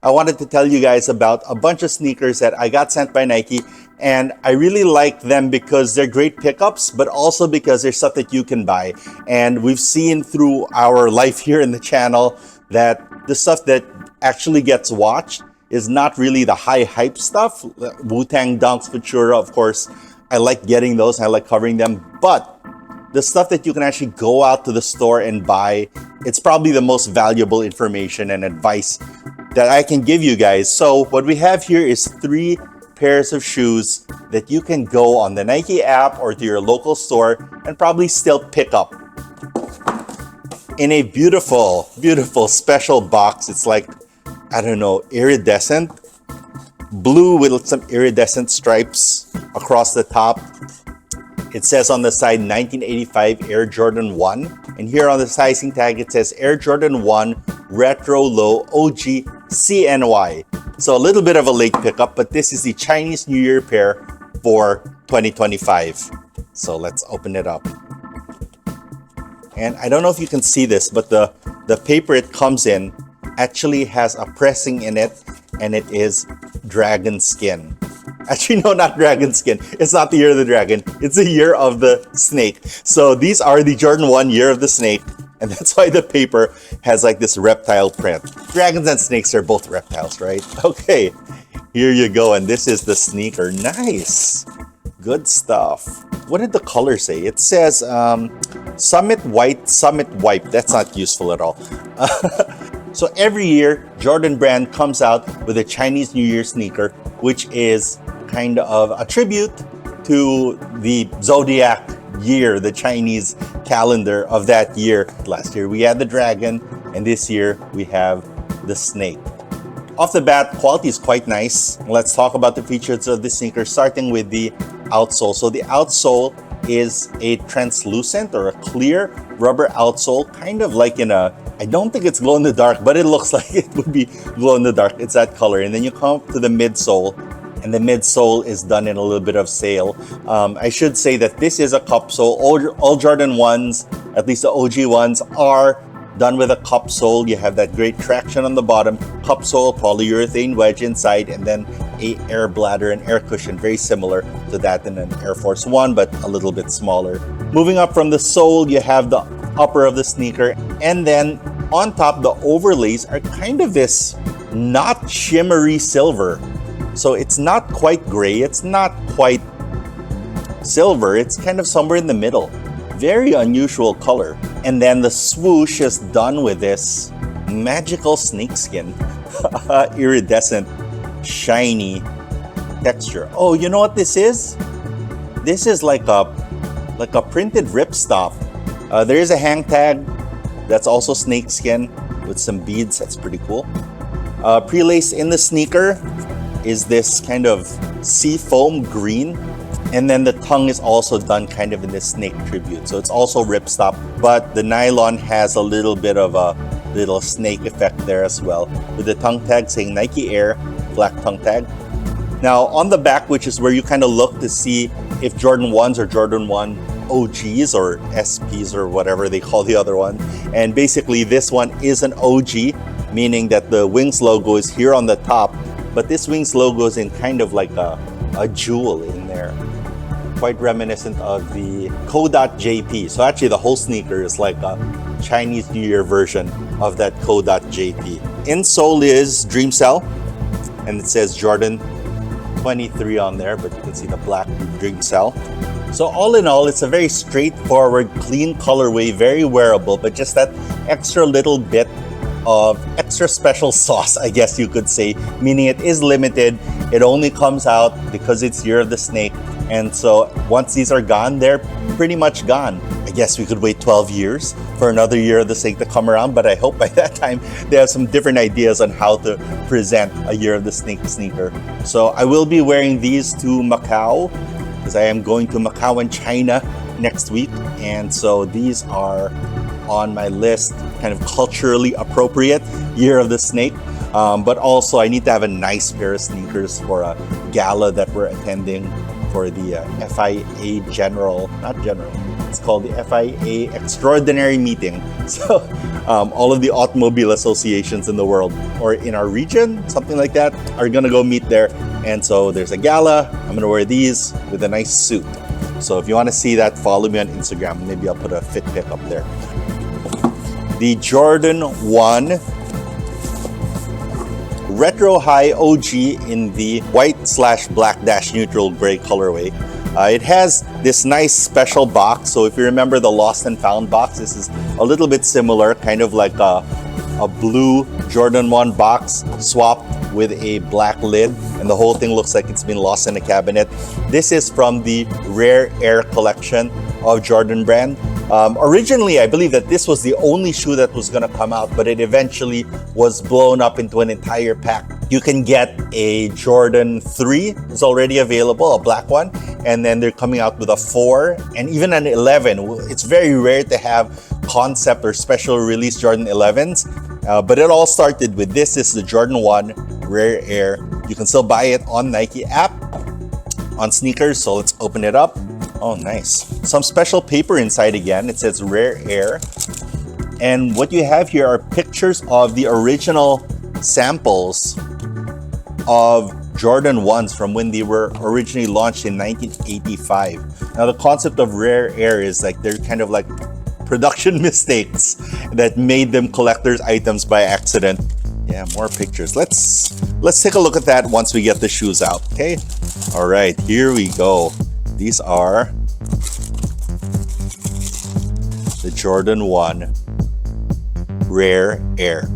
I wanted to tell you guys about a bunch of sneakers that I got sent by Nike, and I really like them because they're great pickups, but also because they're stuff that you can buy. And we've seen through our life here in the channel that the stuff that actually gets watched is not really the high hype stuff. Wu-Tang Dunks, Futura, of course, I like getting those, I like covering them, but the stuff that you can actually go out to the store and buy, it's probably the most valuable information and advice that I can give you guys. So what we have here is 3 pairs of shoes that you can go on the Nike app or to your local store and probably still pick up in a beautiful, beautiful special box. It's like, I don't know, iridescent blue with some iridescent stripes across the top. It says on the side 1985 Air Jordan 1. And here on the sizing tag, it says Air Jordan 1 Retro Low OG CNY. So a little bit of a late pickup, but this is the Chinese New Year pair for 2025. So let's open it up. And I don't know if you can see this, but the paper it comes in actually has a pressing in it, and it is dragon skin. Actually, no, not dragon skin. It's not the year of the dragon. It's the year of the snake. So these are the Jordan 1 year of the snake. And that's why the paper has like this reptile print. Dragons and snakes are both reptiles, right? Okay, here you go. And this is the sneaker. Nice. Good stuff. What did the color say? It says Summit White, Summit Wipe. That's not useful at all. So every year, Jordan Brand comes out with a Chinese New Year sneaker, which is kind of a tribute to the zodiac year, the Chinese calendar of that year. Last year we had the dragon, and this year we have the snake. Off the bat, quality is quite nice. Let's talk about the features of the sneaker, starting with the outsole. So the outsole is a translucent or a clear rubber outsole, kind of like in a, I don't think it's glow in the dark, but it looks like it would be glow in the dark. It's that color. And then you come up to the midsole, and the midsole is done in a little bit of sail. I should say that this is a cup sole. All Jordan 1s, at least the OG ones, are done with a cup sole. You have that great traction on the bottom, cup sole, polyurethane wedge inside, and then a air bladder and air cushion, very similar to that in an Air Force One, but a little bit smaller. Moving up from the sole, you have the upper of the sneaker, and then on top, the overlays are kind of this not shimmery silver. So it's not quite gray, it's not quite silver, it's kind of somewhere in the middle. Very unusual color. And then the swoosh is done with this magical snakeskin, iridescent, shiny texture. Oh, you know what this is? This is like a printed ripstop. There is a hang tag that's also snakeskin with some beads. That's pretty cool. Pre-laced in the sneaker is this kind of sea foam green, and then the tongue is also done kind of in this snake tribute. So it's also ripstop, but the nylon has a little bit of a little snake effect there as well, with the tongue tag saying Nike Air, black tongue tag. Now on the back, which is where you kind of look to see if Jordan 1s or Jordan 1 OGs or SPs or whatever they call the other one. And basically this one is an OG, meaning that the Wings logo is here on the top, but this Wings logo is in kind of like a jewel in there. Quite reminiscent of the Co.JP. So actually the whole sneaker is like a Chinese New Year version of that Co.JP. Insole is Dream Cell, and it says Jordan 23 on there, but you can see the black Dream Cell. So all in all, it's a very straightforward, clean colorway, very wearable, but just that extra little bit of extra special sauce, I guess you could say, meaning it is limited. It only comes out because it's Year of the Snake. And so once these are gone, they're pretty much gone. I guess we could wait 12 years for another Year of the Snake to come around, but I hope by that time they have some different ideas on how to present a Year of the Snake sneaker. So I will be wearing these to Macau, because I am going to Macau and China next week. And so these are on my list, kind of culturally appropriate Year of the Snake. But also I need to have a nice pair of sneakers for a gala that we're attending for the FIA General, not General, It's called the FIA Extraordinary Meeting. So all of the automobile associations in the world, or in our region, something like that, are gonna go meet there. And so there's a gala. I'm gonna wear these with a nice suit. So if you wanna see that, follow me on Instagram. Maybe I'll put a fit pic up there. The Jordan 1 Retro High OG in the white/black-neutral gray colorway. It has this nice special box. So if you remember the Lost and Found box, this is a little bit similar, kind of like a blue Jordan 1 box swapped with a black lid, and the whole thing looks like it's been lost in a cabinet. This is from the Rare Air collection of Jordan brand. Originally, I believe that this was the only shoe that was going to come out, but it eventually was blown up into an entire pack. You can get a Jordan 3, it's already available, a black one, and then they're coming out with a 4 and even an 11. It's very rare to have concept or special release Jordan 11s, but it all started with this. This is the Jordan 1 Rare Air. You can still buy it on Nike app, on sneakers, so let's open it up. Oh, nice. Some special paper inside again. It says Rare Air. And what you have here are pictures of the original samples of Jordan 1s from when they were originally launched in 1985. Now, the concept of Rare Air is like they're kind of like production mistakes that made them collector's items by accident. Yeah, more pictures. Let's take a look at that once we get the shoes out, okay? All right, here we go. These are the Jordan 1 Rare Air.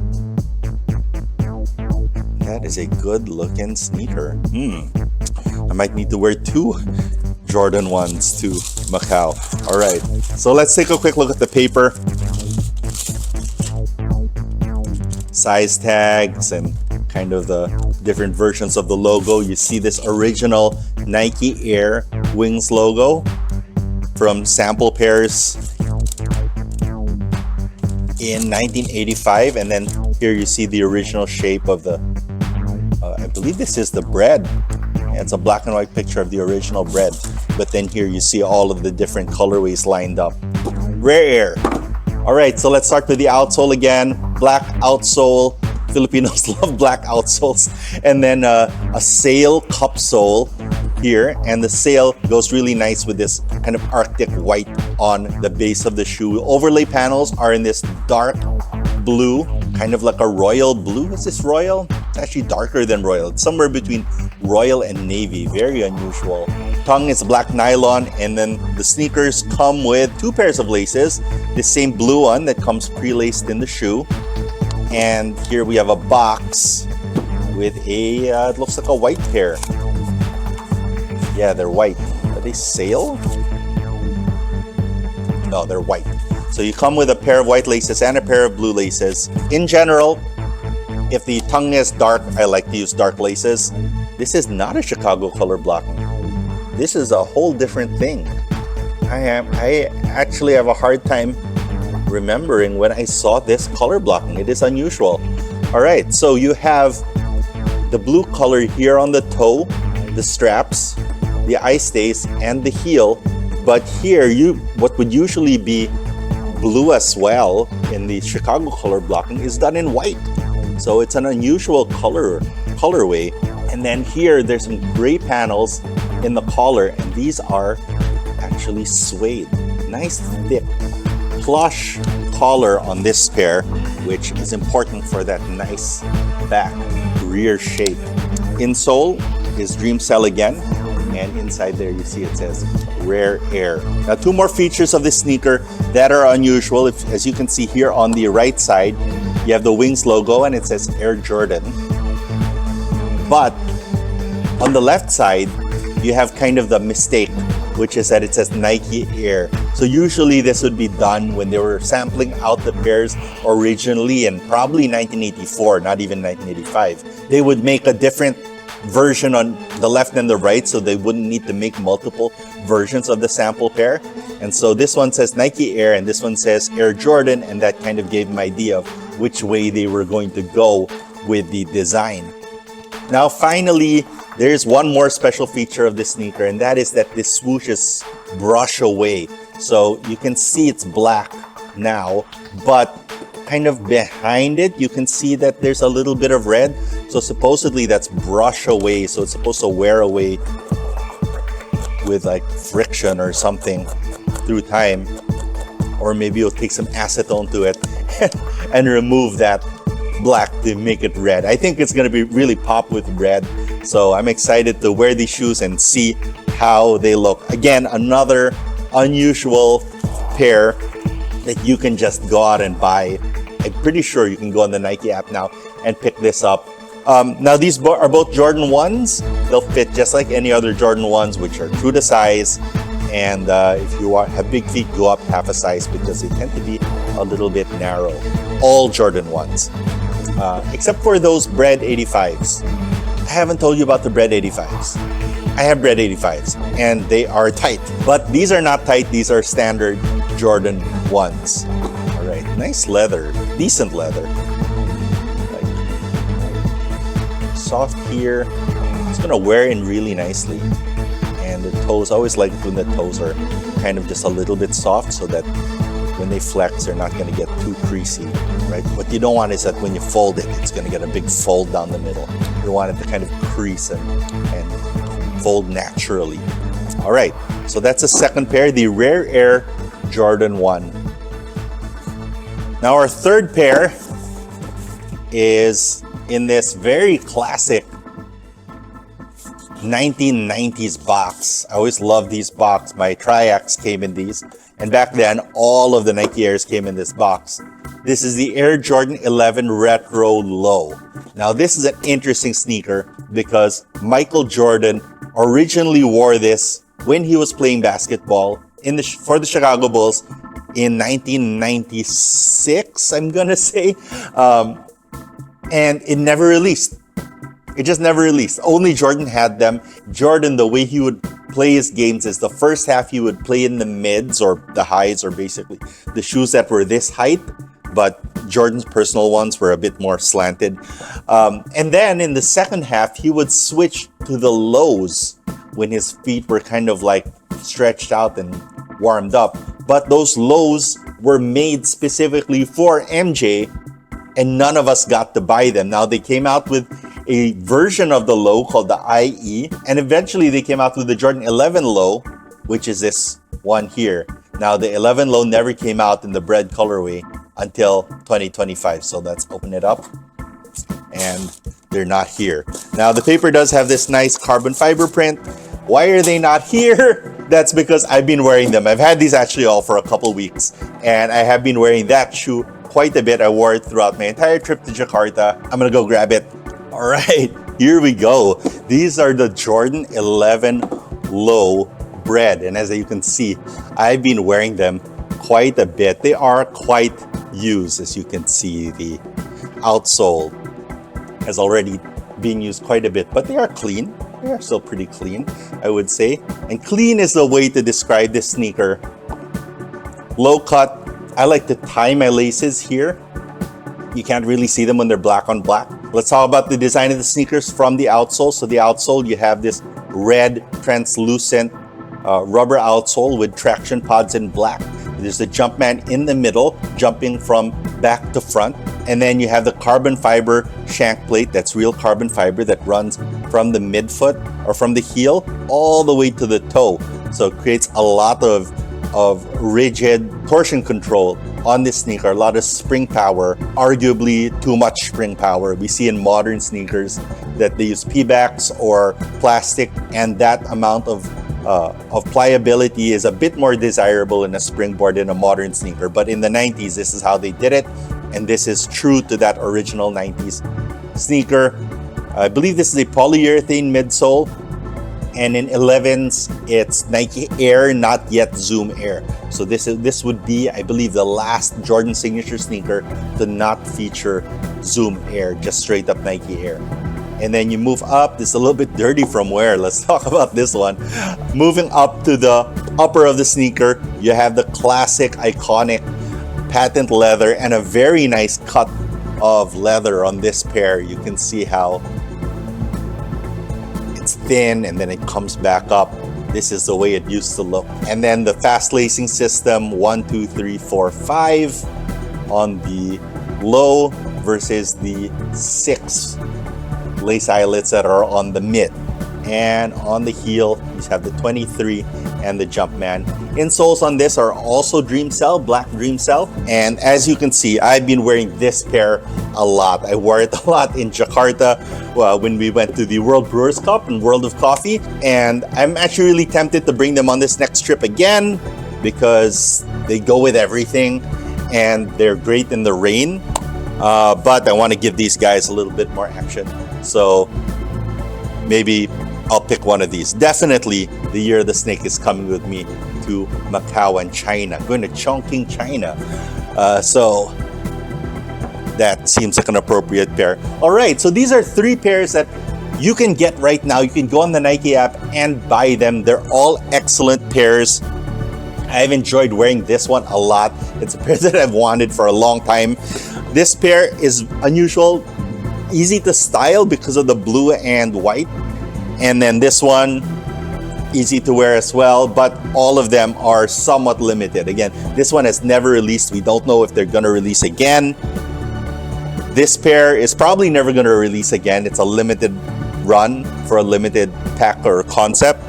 That is a good looking sneaker. I might need to wear 2 Jordan 1s to Macau. All right, so let's take a quick look at the paper. Size tags and kind of the different versions of the logo. You see this original Nike Air Wings logo from sample pairs in 1985, and then here you see the original shape of the I believe this is the Bred. Yeah, it's a black and white picture of the original Bred, but then here you see all of the different colorways lined up. Rare Air. All right, so let's start with the outsole again. Black outsole. Filipinos love black outsoles. And then a sail cup sole here, and the sail goes really nice with this kind of Arctic white on the base of the shoe. Overlay panels are in this dark blue, kind of like a royal blue. Is this royal? It's actually darker than royal. It's somewhere between royal and navy. Very unusual. Tongue is black nylon, and then the sneakers come with 2 pairs of laces. The same blue one that comes pre-laced in the shoe. And here we have a box with a, it looks like a white pair. Yeah, they're white. Are they sail? No, they're white. So you come with a pair of white laces and a pair of blue laces. In general, if the tongue is dark, I like to use dark laces. This is not a Chicago color blocking. This is a whole different thing. I actually have a hard time remembering when I saw this color blocking. It is unusual. All right, so you have the blue color here on the toe, the straps, the eye stays, and the heel. But here, what would usually be blue as well in the Chicago color blocking is done in white. So it's an unusual colorway. And then here, there's some gray panels in the collar, and these are actually suede. Nice thick plush collar on this pair, which is important for that nice back rear shape. Insole is Dream Cell again, and inside there you see it says Rare Air. Now, 2 more features of this sneaker that are unusual. As you can see here on the right side, you have the Wings logo and it says Air Jordan. But on the left side, you have kind of the mistake, which is that it says Nike Air. So usually this would be done when they were sampling out the pairs originally in probably 1984, not even 1985. They would make a different version on the left and the right, so they wouldn't need to make multiple versions of the sample pair. And so this one says Nike Air and this one says Air Jordan, and that kind of gave them an idea of which way they were going to go with the design. Now finally, there's one more special feature of this sneaker, and that is that the swooshes brush away. So you can see it's black now, but kind of behind it, you can see that there's a little bit of red. So supposedly that's brush away. So it's supposed to wear away with like friction or something through time. Or maybe you'll take some acetone to it and remove that black to make it red. I think it's going to be really pop with red. So I'm excited to wear these shoes and see how they look. Again, another unusual pair that you can just go out and buy. I'm pretty sure you can go on the Nike app now and pick this up. Now these are both Jordan 1s. They'll fit just like any other Jordan 1s, which are true to size. And if you have big feet, go up half a size because they tend to be a little bit narrow. All Jordan 1s. Except for those Bred 85s. I haven't told you about the Bred 85s. I have Bred 85s and they are tight. But these are not tight. These are standard Jordan 1s. All right, nice leather. Decent leather. Like, soft here. It's going to wear in really nicely. And the toes, I always like when the toes are kind of just a little bit soft so that when they flex, they're not going to get too creasy, right? What you don't want is that when you fold it, it's going to get a big fold down the middle. You want it to kind of crease and fold naturally. All right, so that's the second pair, the Rare Air Jordan 1. Now our third pair is in this very classic 1990s box. I always loved these box. My Triax came in these. And back then, all of the Nike Airs came in this box. This is the Air Jordan 11 Retro Low. Now, this is an interesting sneaker because Michael Jordan originally wore this when he was playing basketball for the Chicago Bulls in 1996, I'm gonna say. And it never released. It just never released. Only Jordan had them. Jordan, the way he would play his games is the first half he would play in the mids or the highs, or basically the shoes that were this height, but Jordan's personal ones were a bit more slanted. And then in the second half, he would switch to the lows when his feet were kind of like stretched out and warmed up. But those lows were made specifically for MJ, and none of us got to buy them. Now they came out with a version of the low called the IE, and eventually they came out with the Jordan 11 low, which is this one here. Now the 11 low never came out in the Bred colorway until 2025. So let's open it up, and they're not here. Now the paper does have this nice carbon fiber print. Why are they not here? That's because I've been wearing them. I've had these actually all for a couple weeks, and I have been wearing that shoe quite a bit. I wore it throughout my entire trip to Jakarta. I'm gonna go grab it. All right, here we go. These are the Jordan 11 Low Bred, and as you can see, I've been wearing them quite a bit. They are quite used, as you can see. The outsole has already been used quite a bit, but they are clean. They are still pretty clean, I would say. And clean is the way to describe this sneaker. Low cut. I like to tie my laces here. You can't really see them when they're black on black. Let's talk about the design of the sneakers from the outsole. So the outsole, you have this red translucent rubber outsole with traction pods in black. There's the Jumpman in the middle, jumping from back to front. And then you have the carbon fiber shank plate, that's real carbon fiber that runs from the midfoot or from the heel all the way to the toe. So it creates a lot of rigid torsion control on this sneaker, a lot of spring power, arguably too much spring power. We see in modern sneakers that they use P-backs or plastic, and that amount of pliability is a bit more desirable in a springboard in a modern sneaker. But in the 90s, this is how they did it, and this is true to that original 90s sneaker. I believe this is a polyurethane midsole, and in 11s, it's Nike Air, not yet Zoom Air. So this would be, I believe, the last Jordan signature sneaker to not feature Zoom Air, just straight up Nike Air. And then you move up, this is a little bit dirty from wear. Let's talk about this one. Moving up to the upper of the sneaker, you have the classic, iconic patent leather and a very nice cut of leather on this pair. You can see how it's thin and then it comes back up. this is the way it used to look. And then the fast lacing system, 1, 2, 3, 4, 5 on the low versus the 6 lace eyelets that are on the mid. And on the heel, you have the 23 and the Jumpman. Insoles on this are also Dream Cell, black Dream Cell. And as you can see, I've been wearing this pair a lot. I wore it a lot in Jakarta when we went to the World Brewers Cup and World of Coffee. And I'm actually really tempted to bring them on this next trip again because they go with everything and they're great in the rain. But I want to give these guys a little bit more action. So maybe I'll pick one of these. Definitely the Year of the Snake is coming with me to Macau and China. I'm going to Chongqing, China. So that seems like an appropriate pair. All right, so these are 3 pairs that you can get right now. You can go on the Nike app and buy them. They're all excellent pairs. I've enjoyed wearing this one a lot. It's a pair that I've wanted for a long time. This pair is unusual, easy to style because of the blue and white. And then this one, easy to wear as well, but all of them are somewhat limited. Again, this one has never released. We don't know if they're gonna release again. This pair is probably never gonna release again. It's a limited run for a limited pack or concept.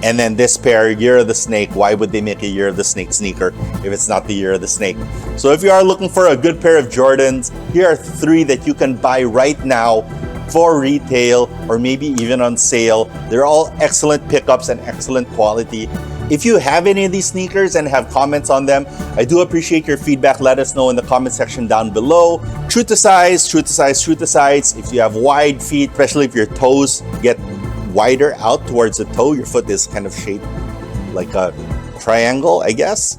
And then this pair, Year of the Snake. Why would they make a Year of the Snake sneaker if it's not the Year of the Snake? So if you are looking for a good pair of Jordans, here are 3 that you can buy right now for retail or maybe even on sale. They're all excellent pickups and excellent quality. If you have any of these sneakers and have comments on them, I do appreciate your feedback. Let us know in the comment section down below. True to size, true to size, true to size. If you have wide feet, especially if your toes get wider out towards the toe, your foot is kind of shaped like a triangle, I guess.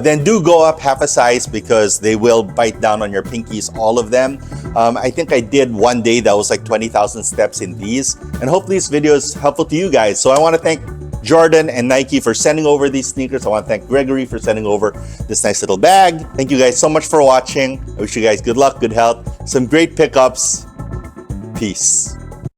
Then do go up half a size because they will bite down on your pinkies, all of them. I think I did one day that was like 20,000 steps in these, and hopefully this video is helpful to you guys. So I want to thank Jordan and Nike for sending over these sneakers. I want to thank Gregory for sending over this nice little bag. Thank you guys so much for watching. I wish you guys good luck, good health, some great pickups. Peace.